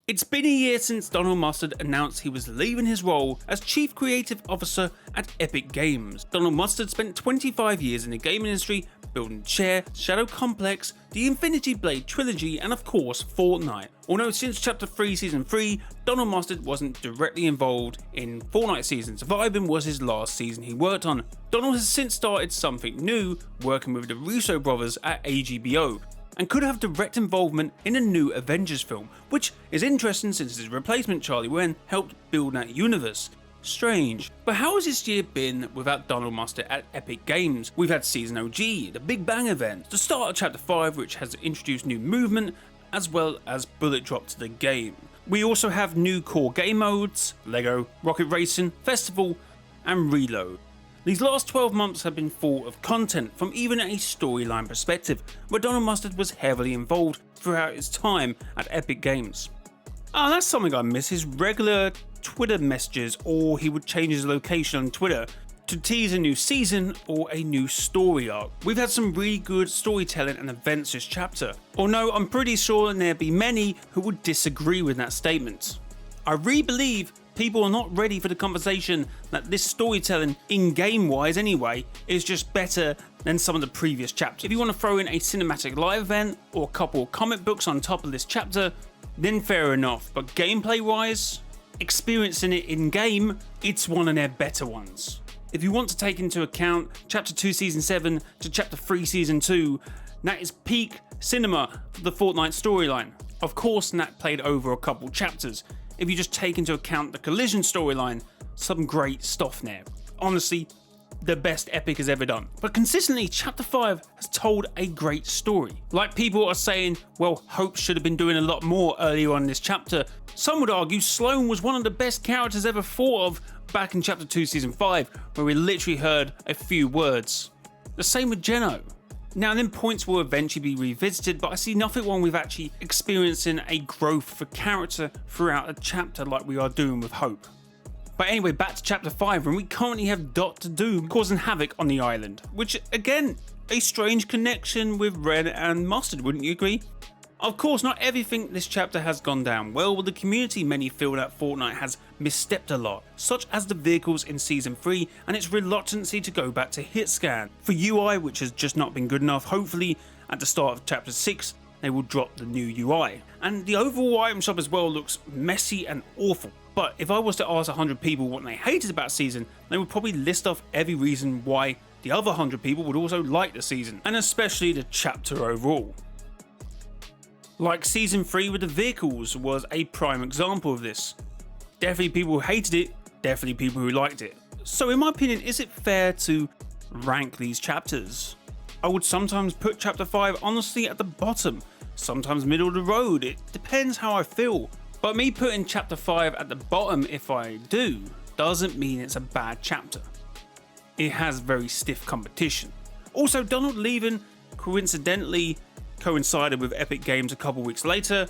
It's been a year since Donald Mustard announced he was leaving his role as Chief Creative Officer at Epic Games. Donald Mustard spent 25 years in the gaming industry building Chair, Shadow Complex, the Infinity Blade trilogy, and of course Fortnite. Although since Chapter 3 Season 3, Donald Mustard wasn't directly involved in Fortnite season, Surviving was his last season he worked on. Donald has since started something new, working with the Russo brothers at AGBO, and could have direct involvement in a new Avengers film, which is interesting since his replacement Charlie Wen helped build that universe. Strange. But how has this year been without Donald Mustard at Epic Games? We've had Season OG, the Big Bang event, the start of Chapter 5 which has introduced new movement, as well as bullet drop to the game. We also have new core game modes, LEGO, Rocket Racing, Festival, and Reload. These last 12 months have been full of content from even a storyline perspective, where Donald Mustard was heavily involved throughout his time at Epic Games. That's something I miss, his regular Twitter messages, or he would change his location on Twitter to tease a new season or a new story arc. We've had some really good storytelling and events this chapter, although I'm pretty sure there'd be many who would disagree with that statement. I really believe people are not ready for the conversation that this storytelling, in-game wise anyway, is just better than some of the previous chapters. If you want to throw in a cinematic live event or a couple of comic books on top of this chapter, then fair enough, but gameplay wise, experiencing it in-game, it's one of their better ones. If you want to take into account Chapter 2 Season 7 to Chapter 3 Season 2, that is peak cinema for the Fortnite storyline. Of course, that played over a couple chapters. If you just take into account the Collision storyline, some great stuff there. Honestly, the best Epic has ever done. But consistently, Chapter 5 has told a great story. Like people are saying, well, Hope should have been doing a lot more earlier on in this chapter. Some would argue Sloane was one of the best characters ever thought of back in Chapter 2 Season 5, where we literally heard a few words. The same with Geno. Now then, points will eventually be revisited, but I see nothing wrong with actually experiencing a growth for character throughout a chapter like we are doing with Hope. But anyway, back to Chapter 5, when we currently have Dr. Doom causing havoc on the island, which again, a strange connection with Red and Mustard, wouldn't you agree? Of course, not everything this chapter has gone down well with the community. Many feel that Fortnite has misstepped a lot, such as the vehicles in Season 3 and its reluctancy to go back to hit scan. For UI, which has just not been good enough, hopefully at the start of Chapter 6 they will drop the new UI. And the overall item shop as well looks messy and awful. But if I was to ask 100 people what they hated about Season, they would probably list off every reason why the other 100 people would also like the season, and especially the chapter overall. Like Season 3 with the vehicles was a prime example of this. Definitely people who hated it, definitely people who liked it. So in my opinion, is it fair to rank these chapters? I would sometimes put Chapter 5 honestly at the bottom, sometimes middle of the road, it depends how I feel. But me putting Chapter 5 at the bottom, if I do, doesn't mean it's a bad chapter. It has very stiff competition. Also, Donald leaving coincidentally coincided with Epic Games a couple weeks later,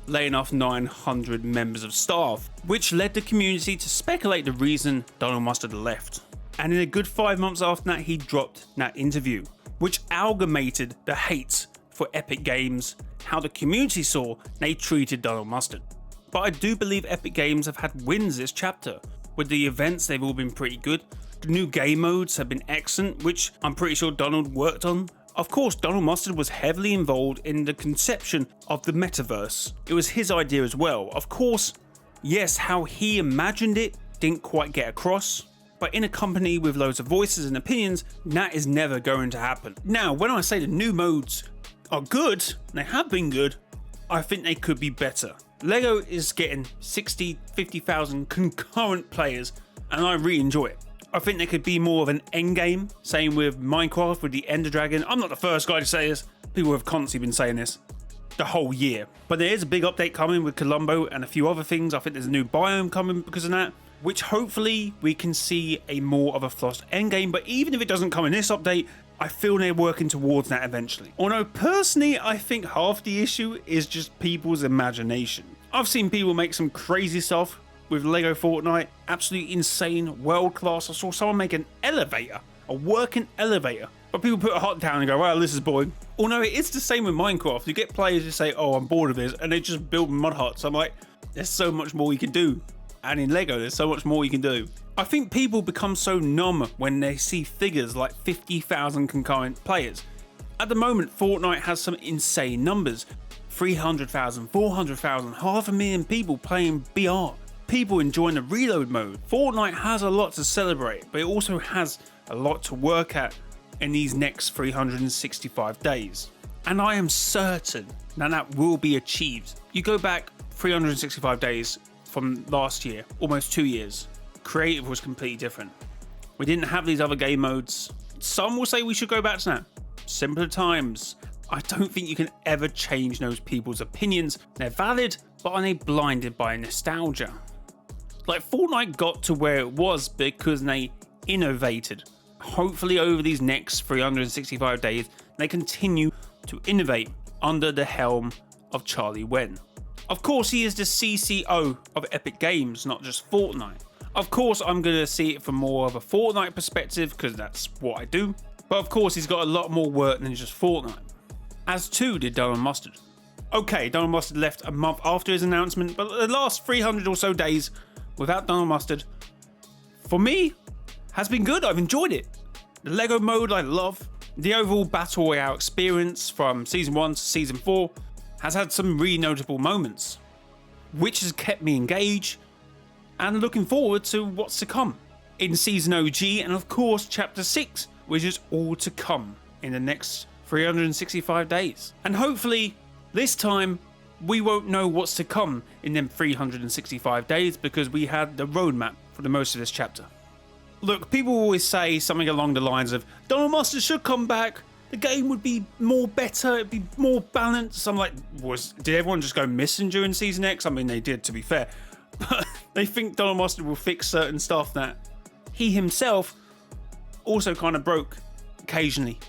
laying off 900 members of staff, which led the community to speculate the reason Donald Mustard left. And in a good 5 months after that, he dropped that interview, which amalgamated the hate for Epic Games, how the community saw they treated Donald Mustard. But I do believe Epic Games have had wins this chapter. With the events, they've all been pretty good. The new game modes have been excellent, which I'm pretty sure Donald worked on. Of course, Donald Mustard was heavily involved in the conception of the metaverse. It was his idea as well. Of course, yes, how he imagined it didn't quite get across, but in a company with loads of voices and opinions, that is never going to happen. Now, when I say the new modes are good, they have been good, I think they could be better. LEGO is getting 60, 50,000 concurrent players, and I really enjoy it. I think there could be more of an endgame. Same with Minecraft with the Ender Dragon. I'm not the first guy to say this. People have constantly been saying this the whole year. But there is a big update coming with Colombo and a few other things. I think there's a new biome coming because of that, which hopefully we can see a more of a flossed endgame. But even if it doesn't come in this update, I feel they're working towards that eventually. Although personally, I think half the issue is just people's imagination. I've seen people make some crazy stuff with LEGO Fortnite, absolutely insane, world class. I saw someone make an elevator, a working elevator, but people put a hot down and go, well, this is boring. Although it is the same with Minecraft. You get players who say, oh, I'm bored of this, and they just build mud huts. I'm like, there's so much more you can do. And in LEGO, there's so much more you can do. I think people become so numb when they see figures like 50,000 concurrent players. At the moment, Fortnite has some insane numbers. 300,000, 400,000, 500,000 people playing BR. People enjoying the reload mode. Fortnite has a lot to celebrate, but it also has a lot to work at in these next 365 days. And I am certain that will be achieved. You go back 365 days from last year, almost 2 years. Creative was completely different. We didn't have these other game modes. Some will say we should go back to that. Simpler times. I don't think you can ever change those people's opinions. They're valid, but are they blinded by nostalgia? Like, Fortnite got to where it was because they innovated. Hopefully over these next 365 days, they continue to innovate under the helm of Charlie Wen. Of course, he is the CCO of Epic Games, not just Fortnite. Of course, I'm going to see it from more of a Fortnite perspective because that's what I do. But of course, he's got a lot more work than just Fortnite. As too did Donald Mustard. Okay, Donald Mustard left a month after his announcement, but the last 300 or so days without Donald Mustard, for me, has been good. I've enjoyed it. The LEGO mode I love. The overall Battle Royale experience from Season 1 to Season 4 has had some really notable moments, which has kept me engaged and looking forward to what's to come in Season OG, and of course Chapter 6, which is all to come in the next 365 days. And hopefully this time we won't know what's to come in them 365 days because we had the roadmap for the most of this chapter. Look, people always say something along the lines of Donald Mustard should come back, the game would be more better, it'd be more balanced. I'm like, did everyone just go missing during Season X? I mean, they did, to be fair. But they think Donald Mustard will fix certain stuff that he himself also kind of broke occasionally.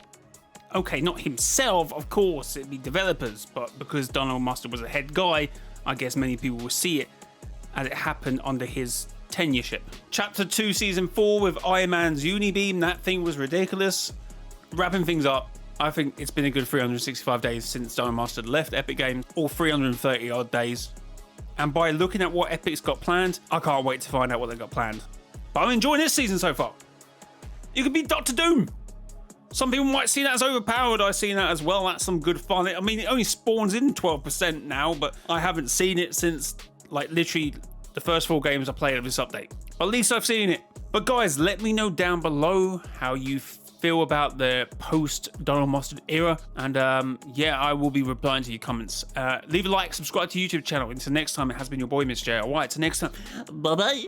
Okay, not himself, of course, it'd be developers, but because Donald Mustard was a head guy, I guess many people will see it as it happened under his tenureship. Chapter 2, Season 4 with Iron Man's Unibeam, that thing was ridiculous. Wrapping things up, I think it's been a good 365 days since Donald Mustard left Epic Games, or 330 odd days. And by looking at what Epic's got planned, I can't wait to find out what they've got planned. But I'm enjoying this season so far. You could be Doctor Doom. Some people might see that as overpowered. I see that as well. That's some good fun. I mean, it only spawns in 12% now, but I haven't seen it since, like, literally the first 4 games I played of this update. But at least I've seen it. But guys, let me know down below how you feel about the post Donald Mustard era, and yeah, I will be replying to your comments. Leave a like, subscribe to the YouTube channel. Until next time, it has been your boy Mr. J. Alright, till next time, bye bye.